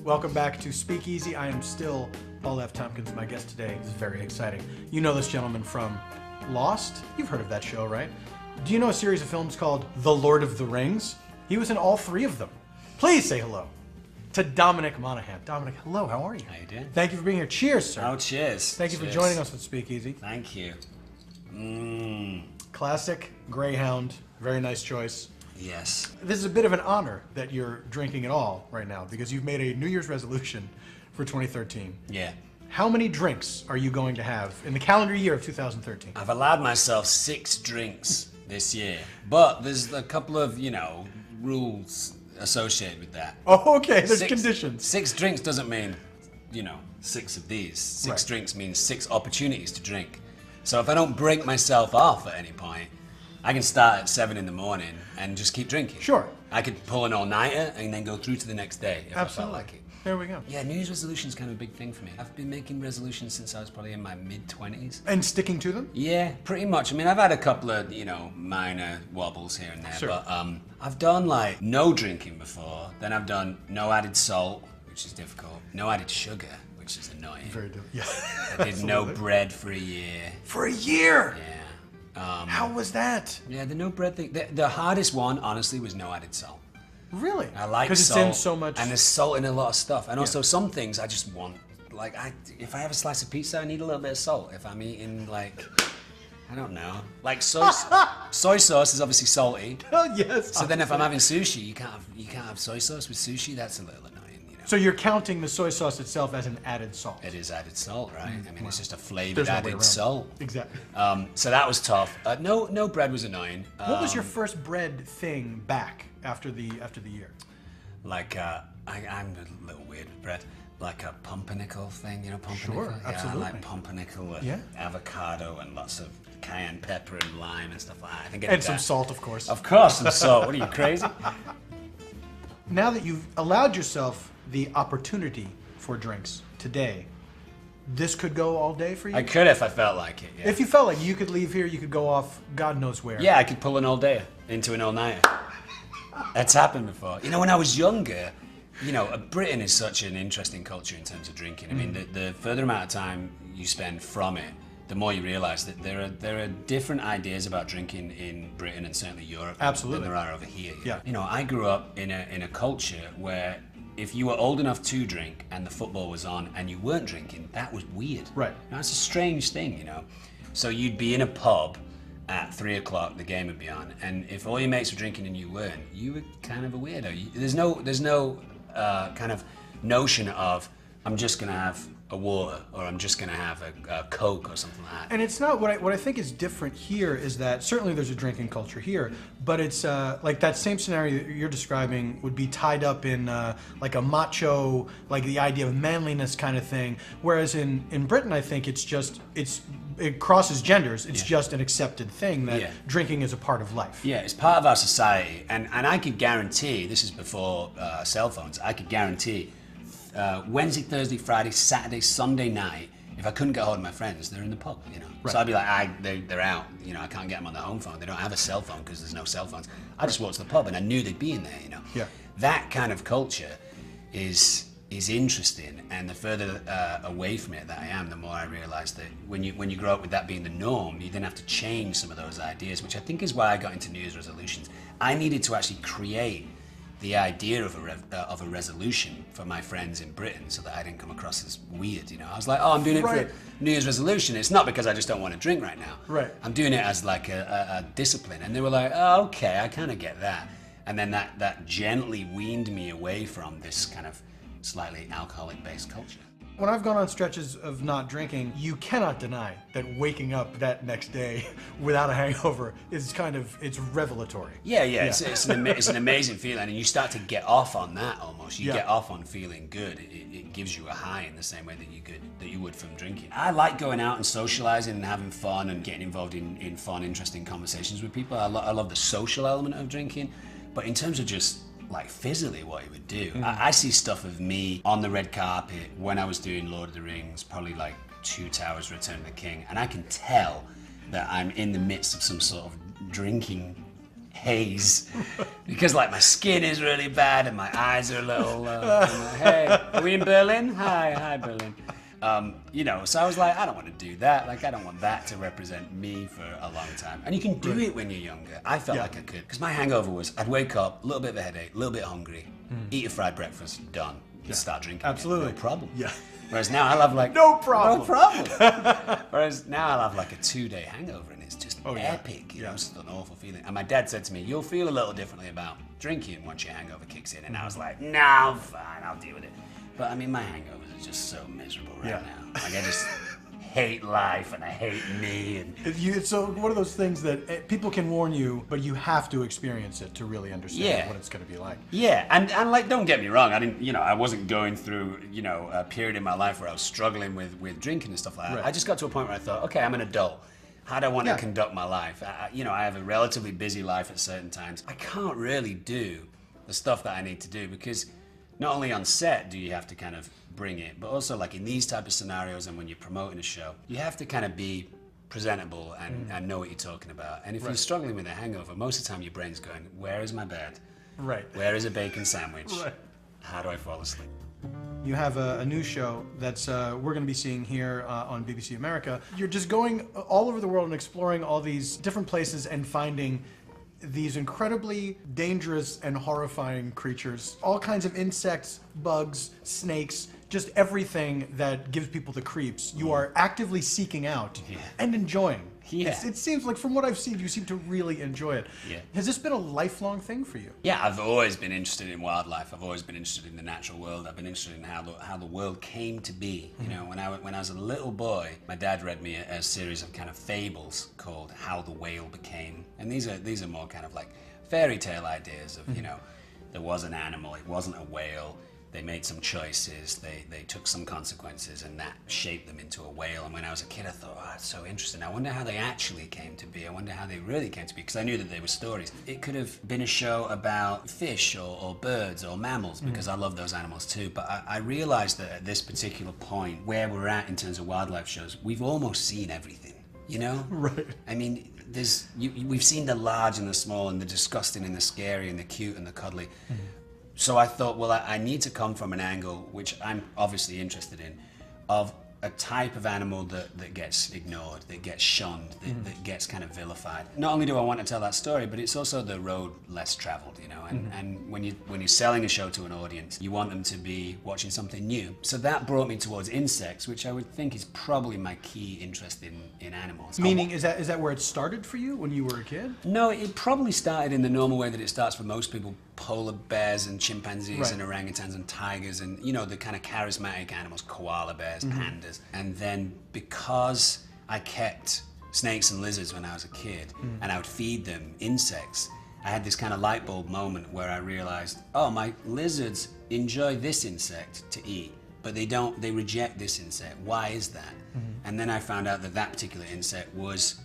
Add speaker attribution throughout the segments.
Speaker 1: Welcome back to Speakeasy. I am still Paul F. Tompkins. My guest today is very exciting. You know this gentleman from Lost? You've heard of that show, right? Do you know a series of films called The Lord of the Rings? He was in all three of them. Please say hello to Dominic Monaghan. Dominic, hello, how are you?
Speaker 2: How you doing?
Speaker 1: Thank you for being here. Cheers, sir.
Speaker 2: Oh, cheers.
Speaker 1: Thank you for joining us at Speakeasy.
Speaker 2: Thank you.
Speaker 1: Classic Greyhound. Very nice choice.
Speaker 2: Yes.
Speaker 1: This is a bit of an honor that you're drinking at all right now because you've made a New Year's resolution for 2013.
Speaker 2: Yeah.
Speaker 1: How many drinks are you going to have in the calendar year of 2013?
Speaker 2: I've allowed myself 6 drinks this year, but there's a couple of, rules associated with that.
Speaker 1: Oh, okay. There's conditions.
Speaker 2: 6 drinks doesn't mean, 6 of these. 6 drinks means 6 opportunities to drink. So if I don't break myself off at any point, I can start at 7 in the morning and just keep drinking.
Speaker 1: Sure.
Speaker 2: I could pull an all-nighter and then go through to the next day if
Speaker 1: Absolutely.
Speaker 2: I felt like it.
Speaker 1: There we go.
Speaker 2: Yeah, New Year's resolution is kind of a big thing for me. I've been making resolutions since I was probably in my mid-20s.
Speaker 1: And sticking to them?
Speaker 2: Yeah, pretty much. I mean, I've had a couple of, minor wobbles here and there,
Speaker 1: Sure.
Speaker 2: but I've done like no drinking before. Then I've done no added salt, which is difficult. No added sugar, which is annoying.
Speaker 1: Very difficult. Yeah.
Speaker 2: I did no bread for a year.
Speaker 1: For a year?
Speaker 2: Yeah.
Speaker 1: How was that?
Speaker 2: Yeah, the no bread thing. The hardest one, honestly, was no added salt.
Speaker 1: Really?
Speaker 2: I like salt.
Speaker 1: Because it's in so much.
Speaker 2: And there's salt in a lot of stuff. And also some things I just want. Like, if I have a slice of pizza, I need a little bit of salt. If I'm eating, I don't know. Like, soy sauce is obviously salty.
Speaker 1: Oh, yes.
Speaker 2: So then if I'm having sushi, you can't have soy sauce with sushi. That's a little annoying,
Speaker 1: So you're counting the soy sauce itself as an added salt?
Speaker 2: It is added salt, right? I mean, it's just a flavored
Speaker 1: There's no way
Speaker 2: added
Speaker 1: around
Speaker 2: salt.
Speaker 1: it. Exactly.
Speaker 2: So that was tough. No bread was annoying.
Speaker 1: What was your first bread thing back after the year?
Speaker 2: Like, I'm a little weird with bread. Like a pumpernickel thing, pumpernickel?
Speaker 1: Sure, absolutely.
Speaker 2: Yeah, I like pumpernickel with avocado and lots of cayenne pepper and lime and stuff like that. I think
Speaker 1: And some salt, of course.
Speaker 2: Of course, some salt. What are you, crazy?
Speaker 1: Now that you've allowed yourself the opportunity for drinks today, this could go all day for you?
Speaker 2: I could if I felt like it, yeah.
Speaker 1: If you felt like you could leave here, you could go off God knows where.
Speaker 2: Yeah, I could pull an all-day into an all-nighter. That's happened before. When I was younger, Britain is such an interesting culture in terms of drinking. I mean, the further amount of time you spend from it, the more you realise that there are different ideas about drinking in Britain and certainly Europe
Speaker 1: Absolutely.
Speaker 2: than there are over here.
Speaker 1: Yeah.
Speaker 2: I grew up in a culture where if you were old enough to drink and the football was on and you weren't drinking, that was weird.
Speaker 1: Right.
Speaker 2: That's a strange thing, So you'd be in a pub at 3 o'clock, the game would be on, and if all your mates were drinking and you weren't, you were kind of a weirdo. There's no kind of notion of I'm just gonna have a water or I'm just gonna have a Coke or something like that.
Speaker 1: And it's not what I think is different here is that certainly there's a drinking culture here, but it's like that same scenario that you're describing would be tied up in like a macho, like the idea of manliness kind of thing. Whereas in Britain, I think it crosses genders. It's just an accepted thing that drinking is a part of life.
Speaker 2: Yeah, it's part of our society, and I could guarantee, this is before cell phones, I could guarantee Wednesday, Thursday, Friday, Saturday, Sunday night, if I couldn't get hold of my friends, they're in the pub, Right. So I'd be like, they're out, I can't get them on their home phone. They don't have a cell phone because there's no cell phones. I just walked to the pub and I knew they'd be in there,
Speaker 1: Yeah.
Speaker 2: That kind of culture is interesting, and the further away from it that I am, the more I realise that when you grow up with that being the norm, you then have to change some of those ideas, which I think is why I got into New Year's resolutions. I needed to actually create the idea of a resolution for my friends in Britain so that I didn't come across as weird, I was like, oh, I'm doing it for a New Year's resolution. It's not because I just don't want to drink right now.
Speaker 1: Right.
Speaker 2: I'm doing it as like a discipline. And they were like, oh, okay, I kind of get that. And then that gently weaned me away from this kind of slightly alcoholic-based culture.
Speaker 1: When I've gone on stretches of not drinking, you cannot deny that waking up that next day without a hangover is it's revelatory.
Speaker 2: Yeah. It's an amazing feeling, and you start to get off on that almost. You get off on feeling good. It gives you a high in the same way that you would from drinking. I like going out and socializing and having fun and getting involved in fun, interesting conversations with people. I love the social element of drinking, but in terms of just like physically what it would do. I see stuff of me on the red carpet when I was doing Lord of the Rings, probably like 2 Towers, Return of the King, and I can tell that I'm in the midst of some sort of drinking haze because like my skin is really bad and my eyes are a little. Hey, are we in Berlin? Hi, Berlin. You know, so I was like, I don't want to do that. Like, I don't want that to represent me for a long time. And you can do it when you're younger. I felt like I could. Because my hangover was, I'd wake up, a little bit of a headache, a little bit hungry, eat a fried breakfast, done. Start drinking.
Speaker 1: Absolutely.
Speaker 2: Again, no problem.
Speaker 1: Yeah.
Speaker 2: Whereas now I'll have like...
Speaker 1: No problem.
Speaker 2: No problem. Whereas now I'll have like a 2-day hangover and it's just epic. You know, it's just an awful feeling. And my dad said to me, you'll feel a little differently about drinking once your hangover kicks in. And I was like, no, I'm fine, I'll deal with it. But I mean, my hangovers are just so miserable right now. Like, I just hate life and I hate me. And
Speaker 1: it's so one of those things that people can warn you, but you have to experience it to really understand what it's going to be like.
Speaker 2: Yeah, and like, don't get me wrong, I didn't, you know, I wasn't going through, you know, a period in my life where I was struggling with drinking and stuff like that. Right. I just got to a point where I thought, okay, I'm an adult. How do I want to conduct my life? You know, I have a relatively busy life at certain times. I can't really do the stuff that I need to do because not only on set do you have to kind of bring it, but also like in these type of scenarios and when you're promoting a show, you have to kind of be presentable and know what you're talking about. And if you're struggling with a hangover, most of the time your brain's going, where is my bed?
Speaker 1: Right.
Speaker 2: Where is a bacon sandwich? Right. How do I fall asleep?
Speaker 1: You have a new show that's we're going to be seeing here on BBC America. You're just going all over the world and exploring all these different places and finding these incredibly dangerous and horrifying creatures. All kinds of insects, bugs, snakes, just everything that gives people the creeps. You are actively seeking out and enjoying. Yeah. It seems like from what I've seen, you seem to really enjoy it. Yeah. Has this been a lifelong thing for you?
Speaker 2: Yeah, I've always been interested in wildlife. I've always been interested in the natural world. I've been interested in how the world came to be. You know, when I was a little boy, my dad read me a series of kind of fables called How the Whale Became. And these are more kind of like fairy tale ideas of, you know, there was an animal, it wasn't a whale. They made some choices, they took some consequences, and that shaped them into a whale. And when I was a kid, I thought, oh, that's so interesting. I wonder how they actually came to be. I wonder how they really came to be, because I knew that they were stories. It could have been a show about fish or birds or mammals, because I love those animals too. But I realized that at this particular point, where we're at in terms of wildlife shows, we've almost seen everything, you know?
Speaker 1: Right.
Speaker 2: I mean, we've seen the large and the small, and the disgusting and the scary and the cute and the cuddly. So I thought, well, I need to come from an angle, which I'm obviously interested in, of a type of animal that gets ignored, that gets shunned, that gets kind of vilified. Not only do I want to tell that story, but it's also the road less traveled, you know. And when you're selling a show to an audience, you want them to be watching something new. So that brought me towards insects, which I would think is probably my key interest in animals.
Speaker 1: Meaning, is that where it started for you when you were a kid?
Speaker 2: No, it probably started in the normal way that it starts for most people. Polar bears and chimpanzees and orangutans and tigers and, you know, the kind of charismatic animals, koala bears, pandas. And then because I kept snakes and lizards when I was a kid and I would feed them insects, I had this kind of light bulb moment where I realized, oh, my lizards enjoy this insect to eat, but they reject this insect. Why is that? And then I found out that particular insect was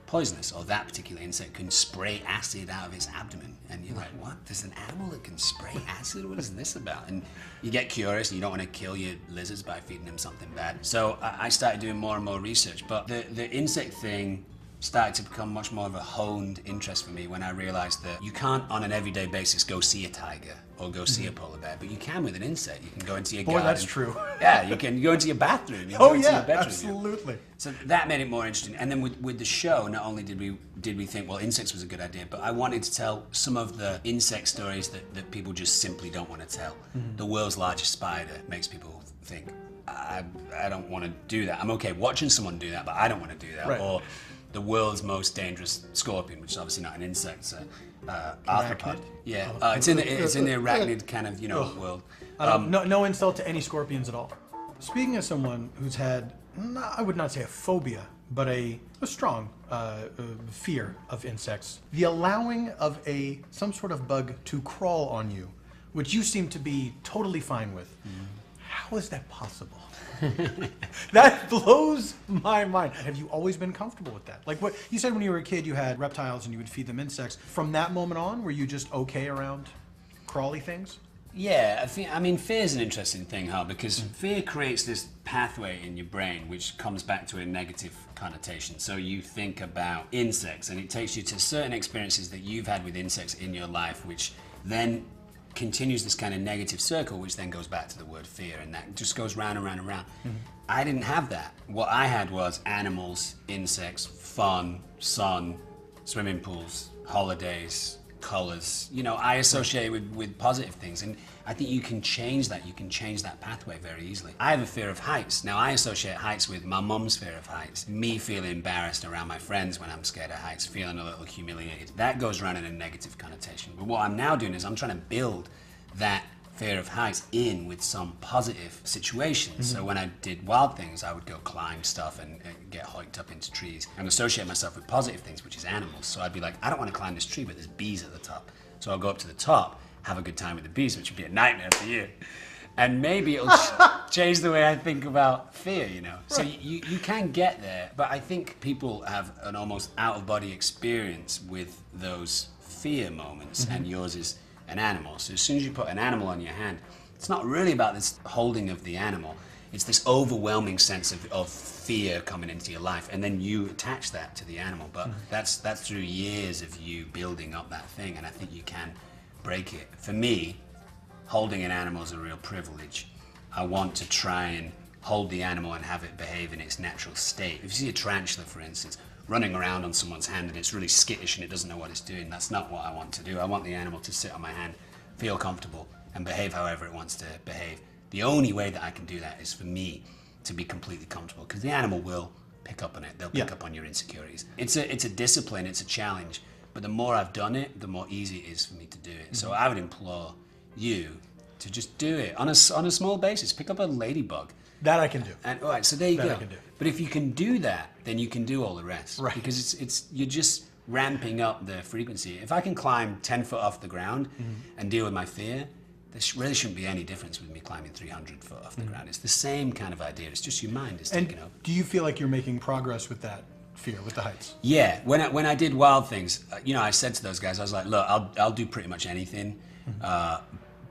Speaker 2: poisonous, or that particular insect can spray acid out of its abdomen. And you're like, what? There's an animal that can spray acid? What is this about? And you get curious, and you don't want to kill your lizards by feeding them something bad. So I started doing more and more research. But the insect thing started to become much more of a honed interest for me when I realized that you can't, on an everyday basis, go see a tiger or go see a polar bear, but you can with an insect. You can go into your garden.
Speaker 1: Boy, that's true.
Speaker 2: Yeah, you can go into your bathroom. You can go into your bedroom,
Speaker 1: absolutely.
Speaker 2: So that made it more interesting. And then with the show, not only did we think, well, insects was a good idea, but I wanted to tell some of the insect stories that people just simply don't want to tell. The world's largest spider makes people think, I don't want to do that. I'm okay watching someone do that, but I don't want to do that.
Speaker 1: Right.
Speaker 2: Or the world's most dangerous scorpion, which is obviously not an insect, it's arthropod. Yeah, it's in the arachnid kind of, you know, world.
Speaker 1: No insult to any scorpions at all. Speaking of someone who's had, I would not say a phobia, but a strong fear of insects, the allowing of some sort of bug to crawl on you, which you seem to be totally fine with. How is that possible? That blows my mind. Have you always been comfortable with that? Like what you said when you were a kid, you had reptiles and you would feed them insects. From that moment on, were you just okay around crawly things?
Speaker 2: Yeah, I mean, fear is an interesting thing, huh? Because fear creates this pathway in your brain which comes back to a negative connotation. So you think about insects, and it takes you to certain experiences that you've had with insects in your life, which then continues this kind of negative circle, which then goes back to the word fear, and that just goes round and round and round. I didn't have that. What I had was animals, insects, fun, sun, swimming pools, holidays, colors. You know, I associate with positive things, and I think you can change that. You can change that pathway very easily. I have a fear of heights. Now, I associate heights with my mum's fear of heights, me feeling embarrassed around my friends when I'm scared of heights, feeling a little humiliated. That goes around in a negative connotation. But what I'm now doing is I'm trying to build that fear of heights in with some positive situations. So when I did wild things, I would go climb stuff and get hiked up into trees and associate myself with positive things, which is animals. So I'd be like, I don't want to climb this tree, but there's bees at the top. So I'll go up to the top, have a good time with the bees, which would be a nightmare for you. And maybe it'll change the way I think about fear, you know. So you can get there, but I think people have an almost out-of-body experience with those fear moments, and yours is an animal. So as soon as you put an animal on your hand, it's not really about this holding of the animal. It's this overwhelming sense of fear coming into your life, and then you attach that to the animal. But that's through years of you building up that thing, and I think you can break it. For me, holding an animal is a real privilege. I want to try and hold the animal and have it behave in its natural state. If you see a tarantula, for instance, running around on someone's hand and it's really skittish and it doesn't know what it's doing, that's not what I want to do. I want the animal to sit on my hand, feel comfortable, and behave however it wants to behave. The only way that I can do that is for me to be completely comfortable, because the animal will pick up on it. They'll pick up on your insecurities. It's a discipline, it's a challenge, but the more I've done it, the more easy it is for me to do it. So I would implore you to just do it on a small basis. Pick up a ladybug.
Speaker 1: That I can do.
Speaker 2: And all right, so there you
Speaker 1: That
Speaker 2: go.
Speaker 1: I can do.
Speaker 2: But if you can do that, then you can do all the rest.
Speaker 1: Right.
Speaker 2: Because it's you're just ramping up the frequency. If I can climb 10 foot off the ground and deal with my fear, there really shouldn't be any difference with me climbing 300 foot off the ground. It's the same kind of idea. It's just your mind is
Speaker 1: And
Speaker 2: taking over.
Speaker 1: do you feel like you're making progress with that fear, with the heights?
Speaker 2: Yeah, when I did wild things, you know, I said to those guys, I was like, look, I'll do pretty much anything,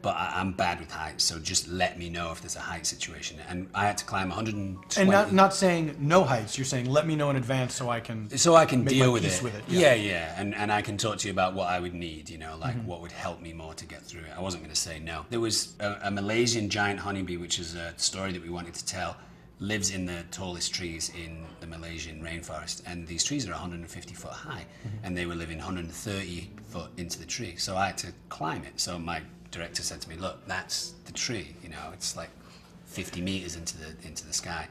Speaker 2: but I'm bad with heights, so just let me know if there's a height situation. And I had to climb 120.
Speaker 1: And not saying no heights, you're saying let me know in advance so I can make
Speaker 2: deal
Speaker 1: my
Speaker 2: with
Speaker 1: peace
Speaker 2: it.
Speaker 1: with it.
Speaker 2: Yeah. And I can talk to you about what I would need, you know, like what would help me more to get through it. I wasn't going to say no. There was a Malaysian giant honeybee, which is a story that we wanted to tell, lives in the tallest trees in the Malaysian rainforest, and these trees are 150 foot high, and they were living 130 foot into the tree. So I had to climb it. So my director said to me, look, that's the tree, you know, it's like 50 meters into the sky.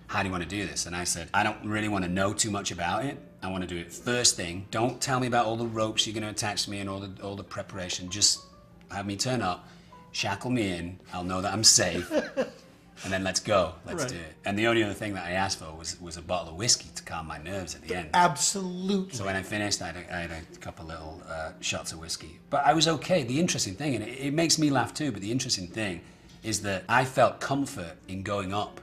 Speaker 2: How do you want to do this? And I said, I don't really want to know too much about it. I want to do it first thing. Don't tell me about all the ropes you're going to attach to me and all the preparation. Just have me turn up, shackle me in. I'll know that I'm safe. And then let's go. Let's do it. And the only other thing that I asked for was a bottle of whiskey to calm my nerves at the end.
Speaker 1: Absolutely.
Speaker 2: So when I finished, I had a couple little shots of whiskey. But I was okay. The interesting thing, and it makes me laugh too, but the interesting thing is that I felt comfort in going up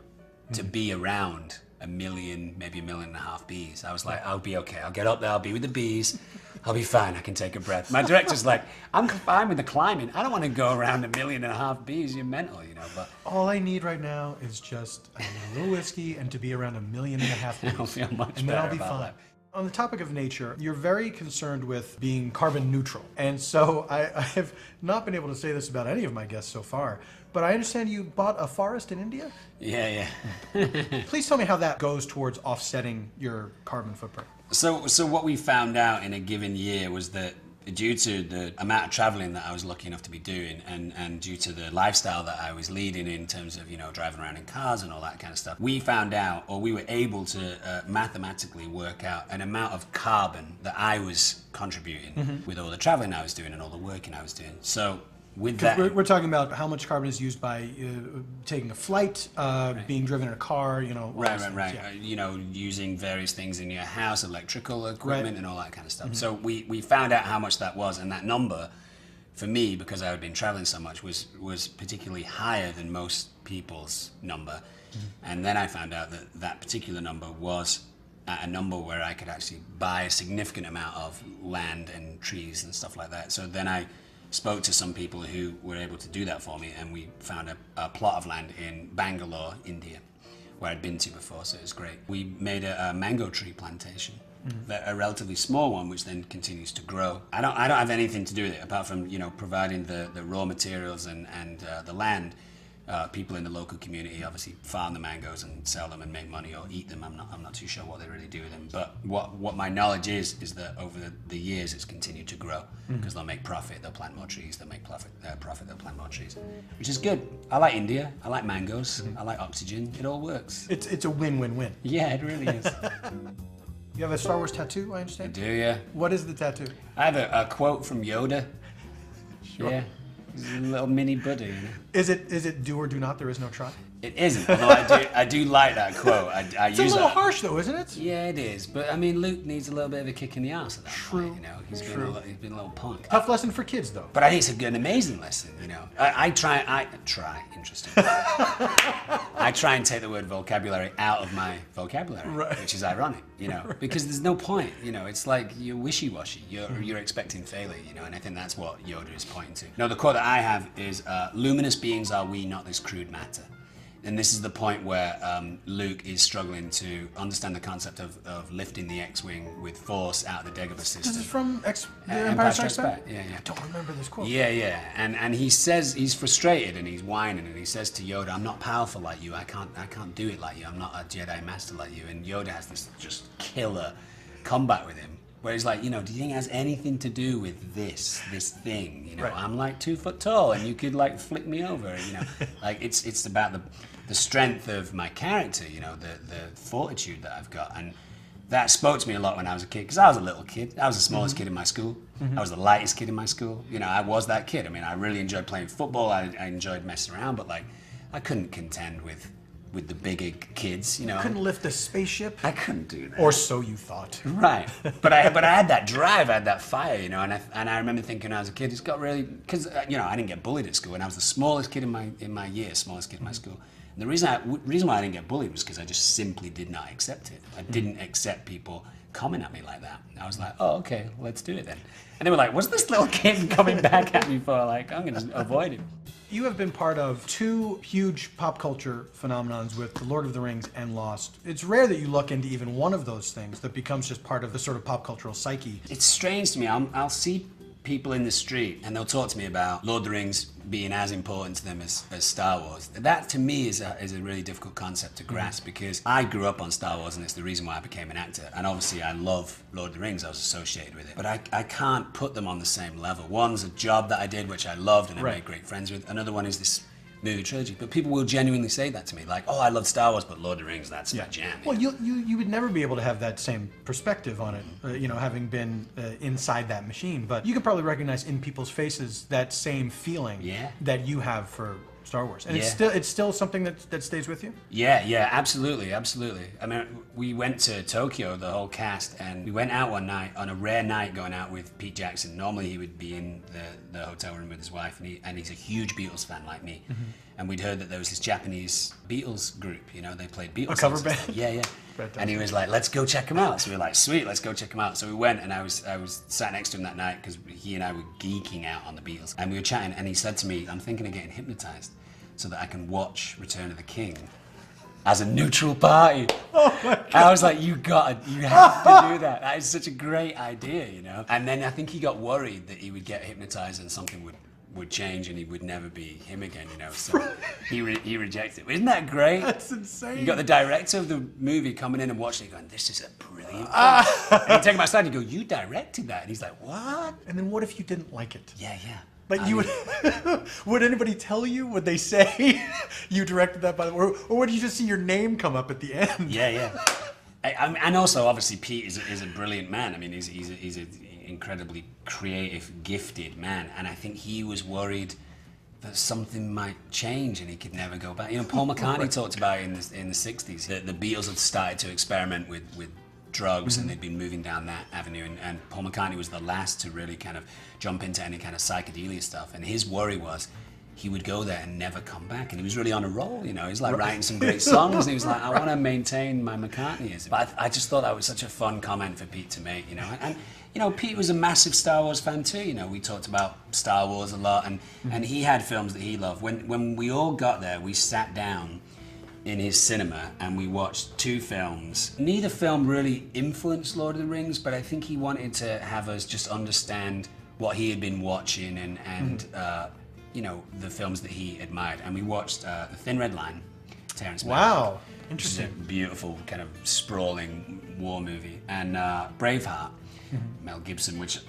Speaker 2: to be around a million, maybe 1.5 million bees. I was like, I'll be okay. I'll get up there. I'll be with the bees. I'll be fine. I can take a breath. My director's like, I'm fine with the climbing. I don't want to go around 1.5 million bees. You're mental, you know. But
Speaker 1: all I need right now is just a little whiskey and to be around 1.5 million bees.
Speaker 2: I'll feel much
Speaker 1: and then
Speaker 2: better
Speaker 1: I'll be
Speaker 2: about
Speaker 1: fine.
Speaker 2: that.
Speaker 1: On the topic of nature, you're very concerned with being carbon neutral. And so I have not been able to say this about any of my guests so far, but I understand you bought a forest in India?
Speaker 2: Yeah.
Speaker 1: Please tell me how that goes towards offsetting your carbon footprint.
Speaker 2: So what we found out in a given year was that due to the amount of traveling that I was lucky enough to be doing, and due to the lifestyle that I was leading in terms of, you know, driving around in cars and all that kind of stuff, we found out, or we were able to mathematically work out an amount of carbon that I was contributing with all the traveling I was doing and all the working I was doing. So with that,
Speaker 1: we're talking about how much carbon is used by taking a flight, being driven in a car, you know.
Speaker 2: Right.
Speaker 1: Yeah.
Speaker 2: You know, using various things in your house, electrical equipment and all that kind of stuff. So we found out how much that was, and that number, for me, because I had been traveling so much, was particularly higher than most people's number. And then I found out that that particular number was at a number where I could actually buy a significant amount of land and trees and stuff like that. So then I spoke to some people who were able to do that for me, and we found a plot of land in Bangalore, India, where I'd been to before, so it was great. We made a mango tree plantation, a relatively small one, which then continues to grow. I don't have anything to do with it apart from, you know, providing the raw materials and the land. People in the local community obviously farm the mangoes and sell them and make money or eat them. I'm not too sure what they really do with them. But what my knowledge is that over the years it's continued to grow because they'll make profit, they'll plant more trees, they'll make profit, they'll plant more trees, which is good. I like India, I like mangoes, I like oxygen. It all works.
Speaker 1: It's a win-win-win.
Speaker 2: Yeah, it really is.
Speaker 1: You have a Star Wars tattoo, I
Speaker 2: I
Speaker 1: understand?
Speaker 2: do, yeah.
Speaker 1: What is the tattoo?
Speaker 2: I have a quote from Yoda.
Speaker 1: Sure.
Speaker 2: Yeah. He's a little mini Buddha, you know.
Speaker 1: Is it do or do not? There is no try.
Speaker 2: It isn't, although I do like that quote. I
Speaker 1: It's
Speaker 2: use
Speaker 1: a little
Speaker 2: that.
Speaker 1: harsh, though, isn't it?
Speaker 2: Yeah, it is. But I mean, Luke needs a little bit of a kick in the arse at that
Speaker 1: True.
Speaker 2: point, you know. He's been a little punk.
Speaker 1: Tough lesson for kids, though.
Speaker 2: But I think it's an amazing lesson, you know. I try, interesting. I try and take the word vocabulary out of my vocabulary,
Speaker 1: Right.
Speaker 2: which is ironic, you know, because there's no point, you know. It's like you're wishy-washy. You're expecting failure, you know, and I think that's what Yoda is pointing to. No, the quote that I have is, luminous beings are we, not this crude matter. And this is the point where Luke is struggling to understand the concept of lifting the X-Wing with force out of the Dagobah system.
Speaker 1: This is from The Empire Strikes Back?
Speaker 2: Yeah, yeah.
Speaker 1: I don't remember this quote.
Speaker 2: Yeah. And he says he's frustrated and he's whining and he says to Yoda, "I'm not powerful like you. I can't do it like you. I'm not a Jedi master like you." And Yoda has this just killer combat with him, where he's like, you know, do you think it has anything to do with this thing? You know,
Speaker 1: Right.
Speaker 2: I'm like 2 foot tall and you could like flick me over. You know, like it's about the strength of my character. You know, the fortitude that I've got. And that spoke to me a lot when I was a kid, because I was a little kid. I was the smallest kid in my school. I was the lightest kid in my school. You know, I was that kid. I mean, I really enjoyed playing football. I enjoyed messing around, but like, I couldn't contend with the bigger kids. You know,
Speaker 1: Couldn't lift a spaceship?
Speaker 2: I couldn't do that.
Speaker 1: Or so you thought.
Speaker 2: Right, but I had that drive, I had that fire, you know, and I remember thinking when I was a kid, it's got really, because you know, I didn't get bullied at school, and I was the smallest kid in my year, smallest kid in my school. And the reason why I didn't get bullied was because I just simply did not accept it. I didn't accept people coming at me like that. I was like, oh, okay, let's do it then. And they were like, what's this little kid coming back at me for? Like, I'm gonna avoid him.
Speaker 1: You have been part of 2 huge pop culture phenomenons with The Lord of the Rings and Lost. It's rare that you look into even one of those things that becomes just part of the sort of pop cultural psyche.
Speaker 2: It's strange to me. I'll see people in the street and they'll talk to me about Lord of the Rings being as important to them as Star Wars. That to me is a really difficult concept to grasp, because I grew up on Star Wars and it's the reason why I became an actor. And obviously I love Lord of the Rings, I was associated with it. But I can't put them on the same level. One's a job that I did which I loved and I made great friends with. Another one is this movie trilogy. But people will genuinely say that to me, like, oh, I love Star Wars, but Lord of the Rings, that's my jam.
Speaker 1: Well, you would never be able to have that same perspective on it, you know, having been inside that machine. But you could probably recognize in people's faces that same feeling that you have for Star Wars. And it's still something that stays with you?
Speaker 2: Yeah, absolutely. I mean, we went to Tokyo, the whole cast, and we went out one night, on a rare night going out with Pete Jackson. Normally he would be in the hotel room with his wife, and he's a huge Beatles fan like me. And we'd heard that there was this Japanese Beatles group, you know, they played Beatles.
Speaker 1: A cover
Speaker 2: songs.
Speaker 1: band?
Speaker 2: Yeah. And he was like, let's go check them out. So we were like, sweet, let's go check them out. So we went, and I was sat next to him that night, because he and I were geeking out on the Beatles. And we were chatting, and he said to me, I'm thinking of getting hypnotized so that I can watch Return of the King as a neutral party.
Speaker 1: Oh my God.
Speaker 2: I was like, you have to do that. That is such a great idea, you know? And then I think he got worried that he would get hypnotized and something would change and he would never be him again, you know? So he rejected it. Isn't that great?
Speaker 1: That's insane.
Speaker 2: You got the director of the movie coming in and watching it going, this is a brilliant film. And you take him outside and you go, you directed that? And he's like, what?
Speaker 1: And then what if you didn't like it?
Speaker 2: Yeah.
Speaker 1: Like you would anybody tell you? Would they say you directed that by the way, or would you just see your name come up at the end?
Speaker 2: Yeah. And also, obviously, Pete is a brilliant man. I mean, he's an incredibly creative, gifted man, and I think he was worried that something might change and he could never go back. You know, Paul McCartney talked about it in the '60s that the Beatles had started to experiment with drugs and they'd been moving down that avenue, and Paul McCartney was the last to really kind of jump into any kind of psychedelia stuff, and his worry was he would go there and never come back, and he was really on a roll, you know. He's like writing some great songs, and he was like, I want to maintain my McCartneyism. But I just thought that was such a fun comment for Pete to make, you know. And you know, Pete was a massive Star Wars fan too. You know, we talked about Star Wars a lot, and he had films that he loved. When we all got there, we sat down in his cinema and we watched 2 films. Neither film really influenced Lord of the Rings, but I think he wanted to have us just understand what he had been watching and you know, the films that he admired. And we watched The Thin Red Line, Terrence Malick.
Speaker 1: Wow, interesting.
Speaker 2: Which is a beautiful kind of sprawling war movie. And Braveheart, Mel Gibson, which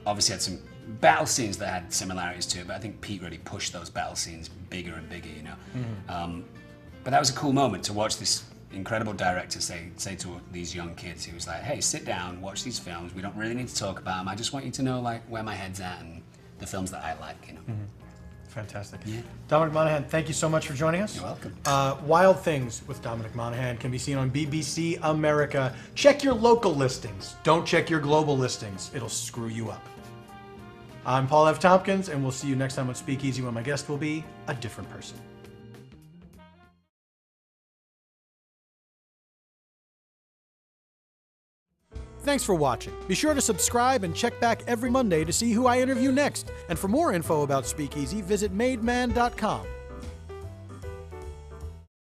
Speaker 2: obviously had some battle scenes that had similarities to it, but I think Pete really pushed those battle scenes bigger and bigger, you know. But that was a cool moment to watch this incredible director say to these young kids, he was like, hey, sit down, watch these films. We don't really need to talk about them. I just want you to know like where my head's at and the films that I like, you know.
Speaker 1: Fantastic.
Speaker 2: Yeah.
Speaker 1: Dominic Monaghan, thank you so much for joining us.
Speaker 2: You're welcome.
Speaker 1: Wild Things with Dominic Monaghan can be seen on BBC America. Check your local listings. Don't check your global listings. It'll screw you up. I'm Paul F. Tompkins, and we'll see you next time on Speakeasy when my guest will be a different person. Thanks for watching. Be sure to subscribe and check back every Monday to see who I interview next. And for more info about Speakeasy, visit mademan.com.